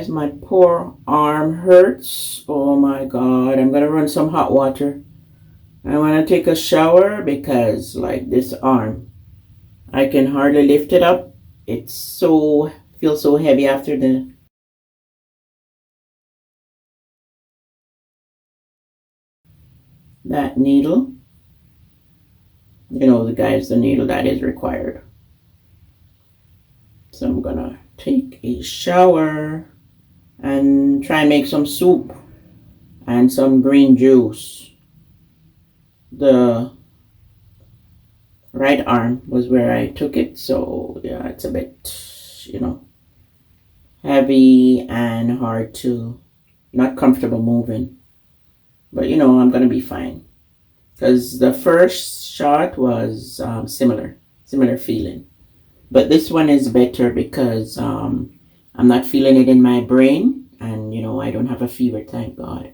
guys, my poor arm hurts. Oh my god, I'm gonna run some hot water. I want to take a shower because like this arm, I can hardly lift it up. It's so, feels so heavy after that needle. You know, the guys, the needle that is required. So I'm gonna take a shower and try and make some soup and some green juice. The right arm was where I took it, so yeah, it's a bit, you know, heavy and hard to, not comfortable moving. But you know, I'm gonna be fine because the first shot was similar feeling, but this one is better because I'm not feeling it in my brain, and you know, I don't have a fever, thank God.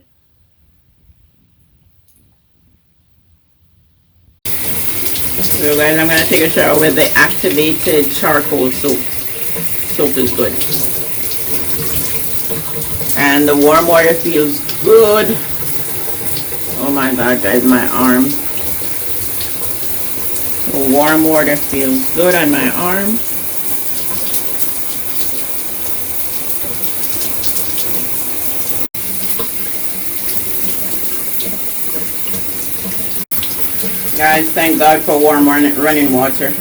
So guys, I'm gonna take a shower with the activated charcoal soap. Soap is good, and the warm water feels good. Oh my god, guys, my arm. The warm water feels good on my arm. Guys, thank God for warm running water.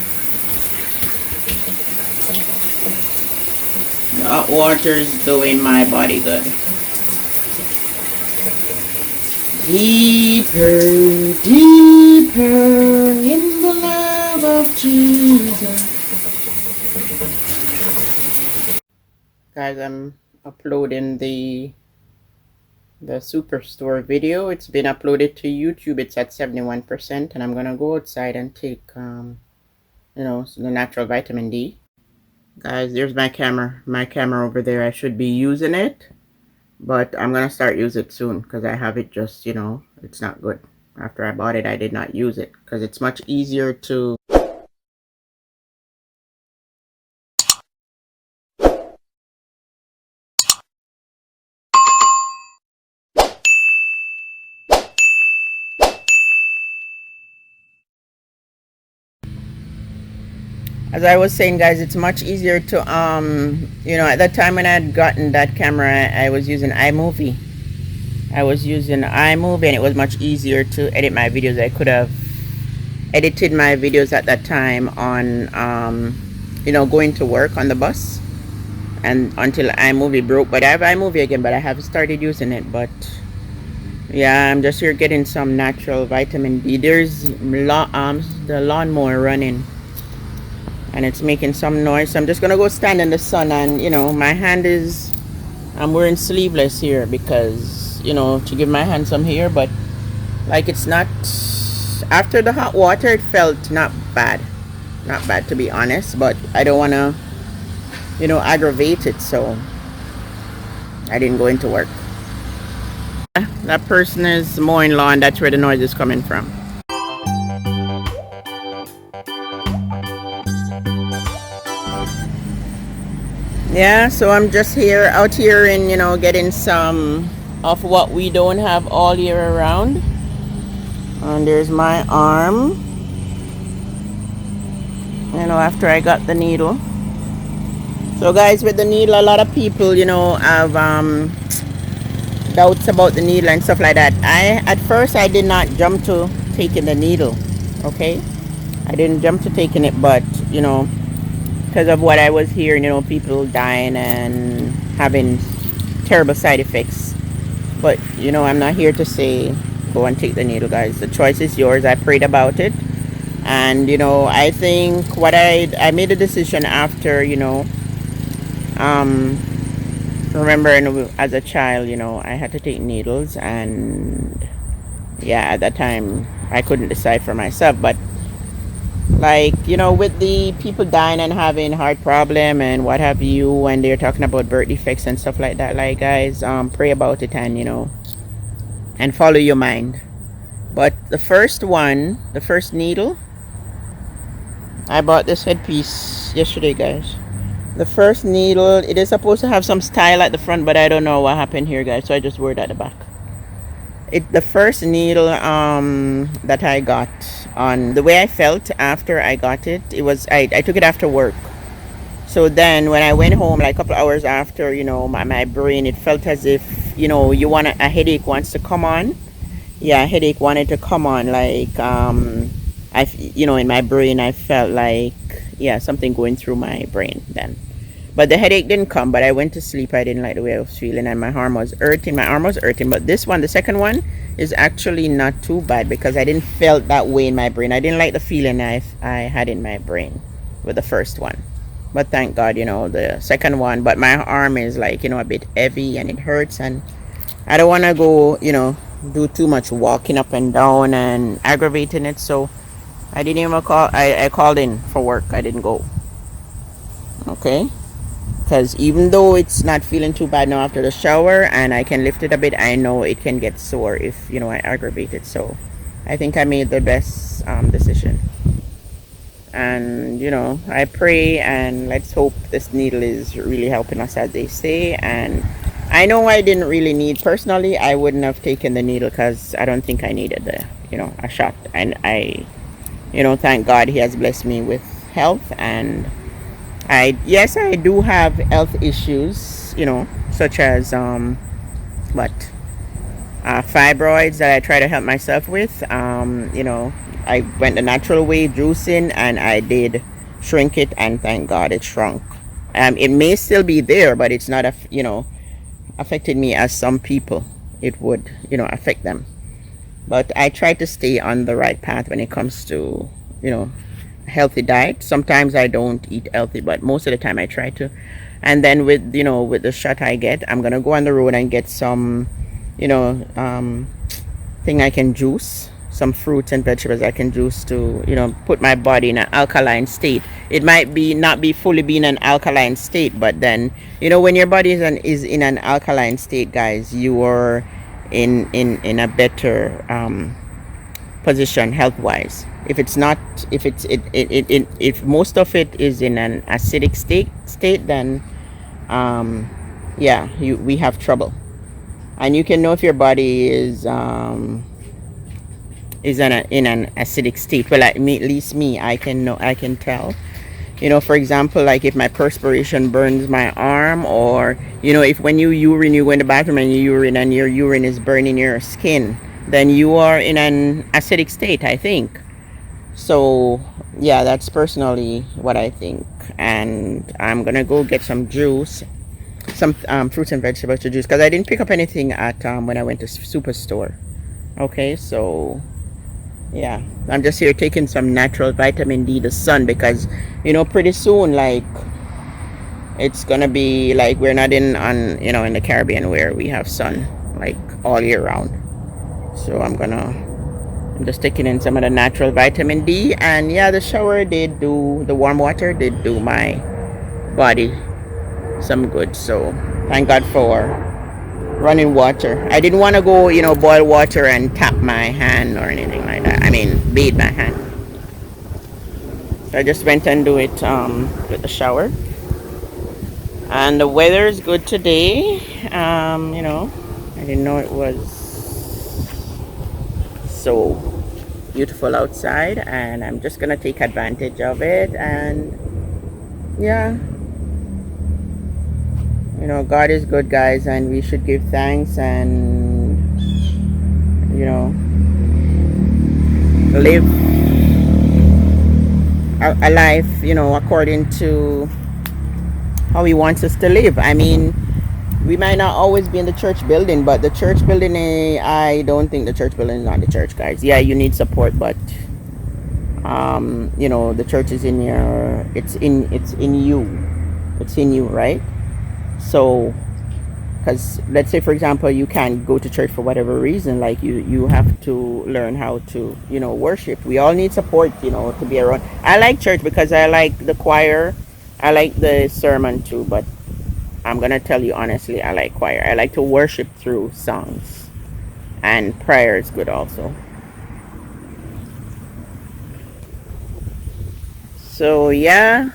The hot water is doing my body good. Deeper, deeper in the love of Jesus. Guys, I'm uploading the Superstore video. It's been uploaded to YouTube. It's at 71%, and I'm gonna go outside and take you know, the natural vitamin D. Guys, there's my camera over there. I should be using it, but I'm gonna start using it soon because I have it just, you know, it's not good. After I bought it, I did not use it because it's much easier to as I was saying, guys, it's much easier to you know, at that time when I had gotten that camera, I was using iMovie. And it was much easier to edit my videos. I could have edited my videos at that time on you know, going to work on the bus, and until iMovie broke. But I have iMovie again, but I haven't started using it. But yeah, I'm just here getting some natural vitamin D. There's the lawnmower running, and it's making some noise. So I'm just gonna go stand in the sun, and you know, my hand is, I'm wearing sleeveless here because, you know, to give my hand some hair, but like it's not, after the hot water it felt not bad to be honest, but I don't want to, you know, aggravate it, so I didn't go into work. That person is mowing lawn. That's where the noise is coming from. Yeah, so I'm just out here and, you know, getting some of what we don't have all year around. And there's my arm, you know, after I got the needle. So guys, with the needle, a lot of people, you know, have doubts about the needle and stuff like that. At first I did not jump to taking the needle, okay? I didn't jump to taking it, but you know, because of what I was hearing, you know, people dying and having terrible side effects. But you know, I'm not here to say go and take the needle, guys. The choice is yours. I prayed about it, and you know, I think what I made a decision after, you know, remembering as a child, you know, I had to take needles, and yeah, at that time I couldn't decide for myself. But like, you know, with the people dying and having heart problem and what have you, when they're talking about birth defects and stuff like that, like guys, pray about it, and you know, and follow your mind. But the first needle, I bought this headpiece yesterday, guys. The first needle, it is supposed to have some style at the front, but I don't know what happened here, guys, so I just wore it at the back. The first needle that I got, on the way I felt after I got it, it was I took it after work. So then when I went home, like a couple hours after, my brain, it felt as if, you want a headache wants to come on. Yeah, a headache wanted to come on, like in my brain I felt like, yeah, something going through my brain then. But the headache didn't come, but I went to sleep. I didn't like the way I was feeling, and my arm was hurting. But this one, the second one, is actually not too bad because I didn't feel that way in my brain. I didn't like the feeling I had in my brain with the first one. But thank God, the second one. But my arm is like, a bit heavy and it hurts, and I don't want to go, do too much walking up and down and aggravating it. So I didn't even call. I called in for work. I didn't go. Okay. Because even though it's not feeling too bad now after the shower and I can lift it a bit, I know it can get sore if I aggravate it. So I think I made the best decision. And I pray, and let's hope this needle is really helping us, as they say. And I know I didn't really need, personally, I wouldn't have taken the needle because I don't think I needed a shot. And I thank God he has blessed me with health. And yes, I do have health issues, such as fibroids that I try to help myself with. I went the natural way, juicing, and I did shrink it, and thank God it shrunk. It may still be there, but it's not affected me as some people it would affect them. But I try to stay on the right path when it comes to healthy diet. Sometimes I don't eat healthy, but most of the time I try to. And then with the shot I get, I'm gonna go on the road and get some thing I can juice, some fruits and vegetables I can juice to put my body in an alkaline state. It might be not be fully be in an alkaline state, but then when your body is in an alkaline state, guys, you are in a better position health wise. If it's not, if most of it is in an acidic state, then we have trouble. And you can know if your body is in an acidic state. Well, at least me, I can know, I can tell. For example, like if my perspiration burns my arm, or if when you urine, you go in the bathroom and you urine and your urine is burning your skin, then you are in an acidic state, I think. So yeah, that's personally what I think. And I'm gonna go get some juice, some fruits and vegetables to juice, because I didn't pick up anything at when I went to superstore. Okay, so yeah, I'm just here taking some natural vitamin D, the sun, because pretty soon, like, it's gonna be like we're not in the Caribbean where we have sun like all year round. So I'm just taking in some of the natural vitamin D. And yeah, the shower did do, the warm water did do my body some good. So thank God for running water. I didn't want to go boil water and tap my hand or anything like that. I mean, bathe my hand. So I just went and do it with the shower. And the weather is good today. I didn't know it was so beautiful outside, and I'm just gonna take advantage of it. And yeah, God is good, guys, and we should give thanks and live a life according to how he wants us to live. I mean, we might not always be in the church building, but the church building, I don't think the church building is not the church, guys. Yeah, you need support, but the church is in your, it's in you, right? So, because let's say, for example, you can't go to church for whatever reason, like you have to learn how to worship. We all need support, to be around. I like church because I like the choir, I like the sermon too, but I'm gonna tell you honestly, I like choir. I like to worship through songs, and prayer is good also. So yeah,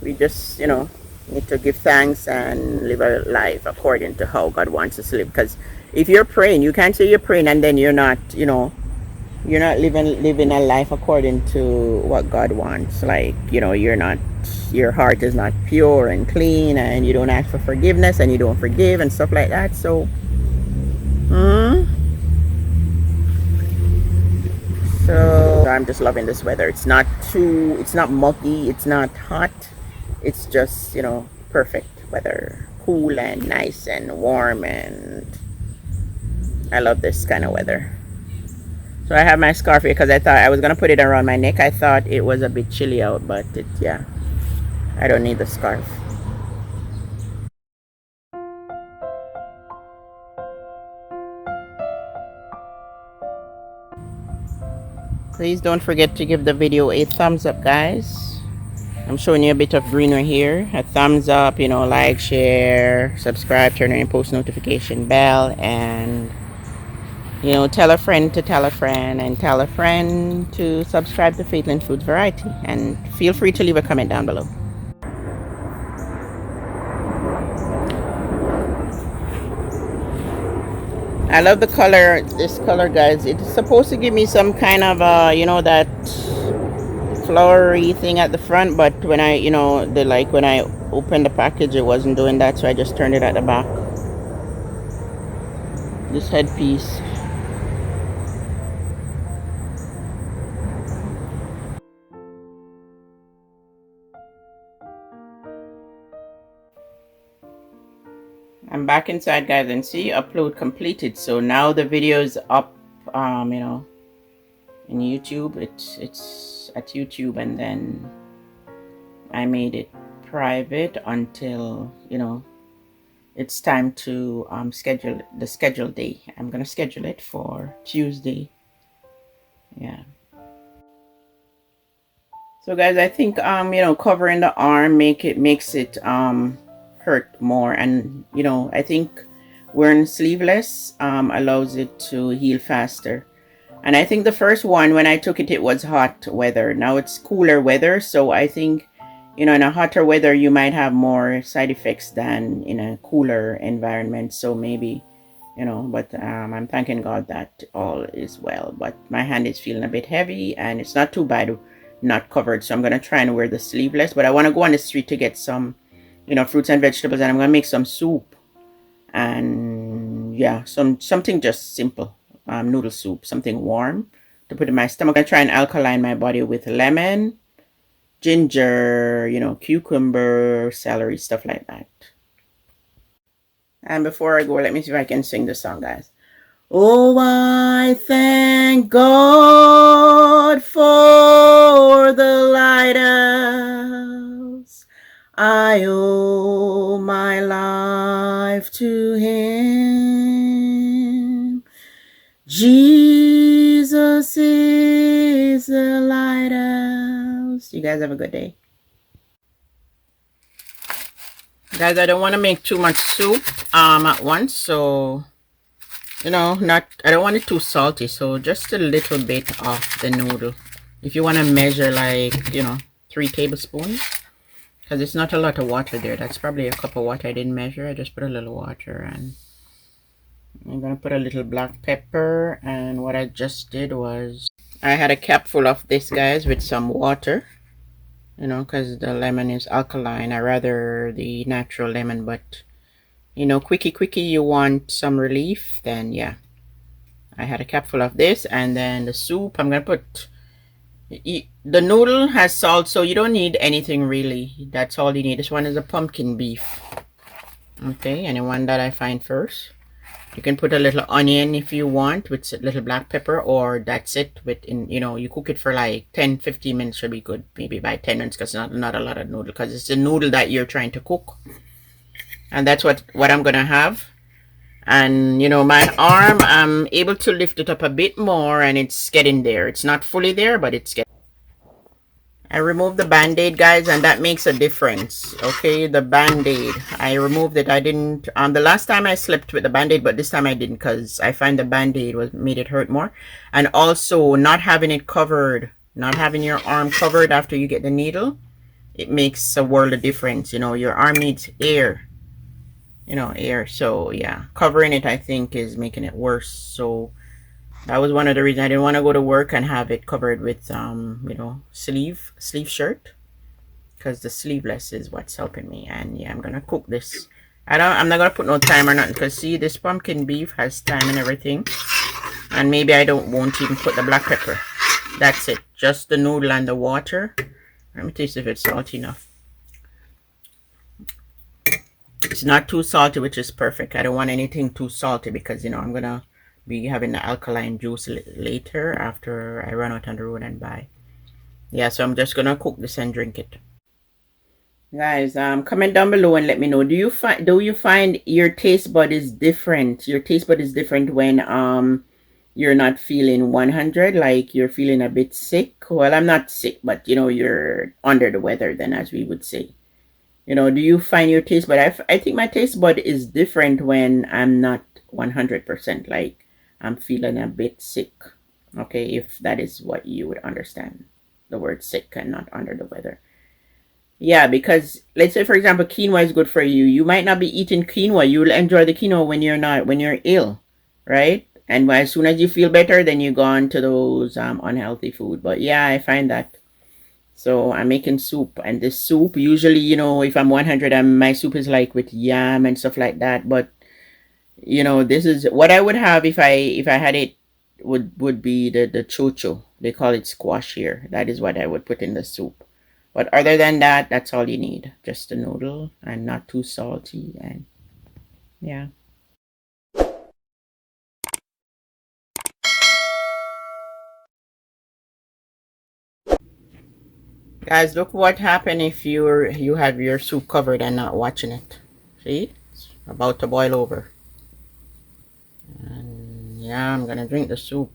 We just, need to give thanks and live a life according to how God wants us to live. Because if you're praying, you can't say you're praying and then you're not, you're not living a life according to what God wants. Like, you're not, your heart is not pure and clean, and you don't ask for forgiveness and you don't forgive and stuff like that. So, so I'm just loving this weather. It's not muggy, it's not hot. It's just, perfect weather. Cool and nice and warm, and I love this kind of weather. So I have my scarf here because I thought I was gonna put it around my neck. I thought it was a bit chilly out, but yeah, I don't need the scarf. Please don't forget to give the video a thumbs up, guys. I'm showing you a bit of greenery here. A thumbs up, like, share, subscribe, turn on your post notification bell, and tell a friend to tell a friend, and tell a friend to subscribe to Faithland Food Variety. And feel free to leave a comment down below. I love the color, this color, guys. It's supposed to give me some kind of, that flowery thing at the front, but when I, when I opened the package, it wasn't doing that, so I just turned it at the back. This headpiece. I'm back inside, guys, and see, upload completed. So now the video is up, in YouTube. It's at YouTube, and then I made it private until, it's time to schedule the scheduled day. I'm gonna schedule it for Tuesday. Yeah. So guys, I think covering the arm makes it hurt more, and I think wearing sleeveless allows it to heal faster. And I think the first one, when I took it, it was hot weather. Now it's cooler weather, so I think in a hotter weather you might have more side effects than in a cooler environment. So maybe, but I'm thanking God that all is well. But my hand is feeling a bit heavy, and it's not too bad not covered, so I'm gonna try and wear the sleeveless. But I want to go on the street to get some fruits and vegetables, and I'm gonna make some soup, and yeah, something just simple, noodle soup, something warm to put in my stomach. I try and alkaline my body with lemon, ginger, cucumber, celery, stuff like that. And before I go, let me see if I can sing the song, guys. Oh, I thank God for the lighthouse. I owe my life to Him. Jesus is the lighthouse. You guys have a good day. Guys, I don't want to make too much soup at once, so I don't want it too salty, so just a little bit of the noodle. If you want to measure, like, 3 tablespoons, because it's not a lot of water there. That's probably a cup of water. I didn't measure. I just put a little water, and I'm gonna put a little black pepper. And what I just did was I had a cap full of this, guys, with some water, because the lemon is alkaline. I rather the natural lemon, but quickie you want some relief, then yeah, I had a cap full of this. And then the soup, I'm gonna put, the noodle has salt, so you don't need anything really. That's all you need. This one is a pumpkin beef. Okay, and the one that I find first. You can put a little onion if you want, with a little black pepper, or that's it. You cook it for like 10-15 minutes should be good. Maybe by 10 minutes, because not a lot of noodle, because it's the noodle that you're trying to cook. And that's what I'm gonna have. And my arm, I'm able to lift it up a bit more, and it's getting there. It's not fully there, but it's getting. I removed the band-aid, guys, and that makes a difference. Okay, the band-aid, I removed it. I didn't the last time I slept with the band-aid, but this time I didn't, because I find the band-aid made it hurt more. And also not having it covered, not having your arm covered after you get the needle, it makes a world of difference. You know, your arm needs air, you know, air. So yeah, covering it, I think, is making it worse. So that was one of the reasons I didn't want to go to work and have it covered with you know, sleeve shirt, because the sleeveless is what's helping me. And yeah, I'm gonna cook this. I'm not gonna put no time or nothing, because see, this pumpkin beef has time and everything. And maybe I won't even put the black pepper. That's it, just the noodle and the water. Let me taste if it's salty enough. It's not too salty, which is perfect. I don't want anything too salty, because, you know, I'm gonna be having the alkaline juice later after I run out on the road and buy. Yeah, so I'm just gonna cook this and drink it. Guys, comment down below and let me know. Do you find your taste bud is different? Your taste bud is different when you're not feeling 100, like you're feeling a bit sick? Well, I'm not sick, but you know, you're under the weather then, as we would say. You know, do you find your taste bud? I think my taste bud is different when I'm not 100%, like I'm feeling a bit sick. Okay, if that is what you would understand the word sick and not under the weather. Yeah, because let's say, for example, quinoa is good for you. You might not be eating quinoa. You will enjoy the quinoa when you're ill, right? And as soon as you feel better, then you go on to those unhealthy food. But yeah, I find that. So I'm making soup, and this soup usually, you know, if I'm 100, my soup is like with yam and stuff like that. But you know, this is what I would have if I had it. Would be the chocho. They call it squash here. That is what I would put in the soup. But other than that, that's all you need. Just the noodle and not too salty. And yeah. Guys, look what happened if you have your soup covered and not watching it. See? It's about to boil over. And yeah, I'm gonna drink the soup.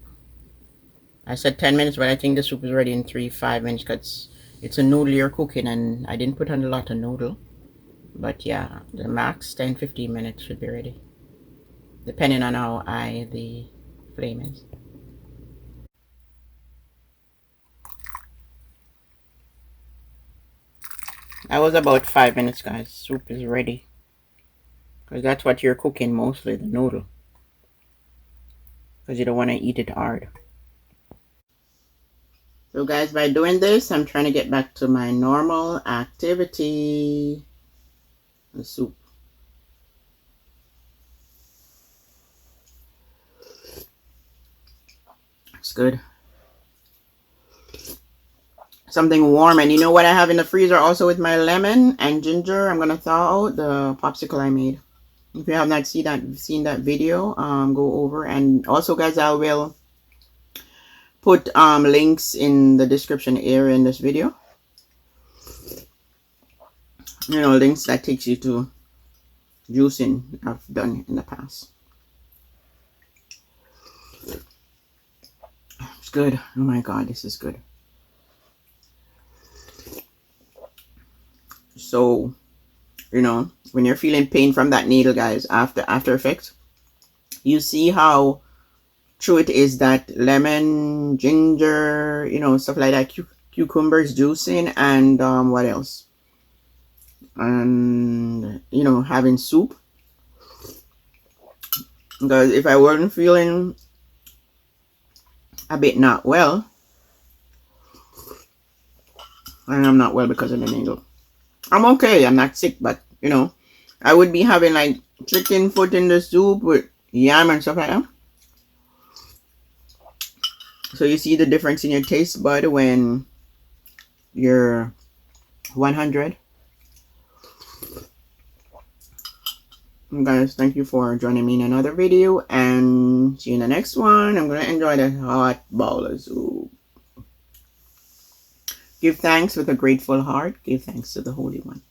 I said 10 minutes, but I think the soup is ready in 5 minutes, because it's a noodle you're cooking, and I didn't put on a lot of noodle. But yeah, the max 10-15 minutes should be ready, depending on how high the flame is. That was about 5 minutes, guys. Soup is ready, because that's what you're cooking mostly, the noodle, because you don't want to eat it hard. So guys, by doing this, I'm trying to get back to my normal activity. The soup. It's good. Something warm. And you know what I have in the freezer also with my lemon and ginger? I'm going to thaw out the popsicle I made. If you have not seen that video, go over. And also, guys, I will put links in the description area in this video. You know, links that takes you to juicing I've done in the past. It's good. Oh my god, this is good. So, you know, when you're feeling pain from that needle, guys, after effects, you see how true it is that lemon, ginger, you know, stuff like that, cucumbers juicing, and what else? And you know, having soup. Because if I wasn't feeling a bit not well, and I'm not well because of the needle, I'm okay. I'm not sick, but you know, I would be having like chicken foot in the soup with yam and stuff like that. So you see the difference in your taste bud when you're 100. Guys, thank you for joining me in another video, and see you in the next one. I'm gonna enjoy the hot bowl of soup. Give thanks with a grateful heart. Give thanks to the Holy One.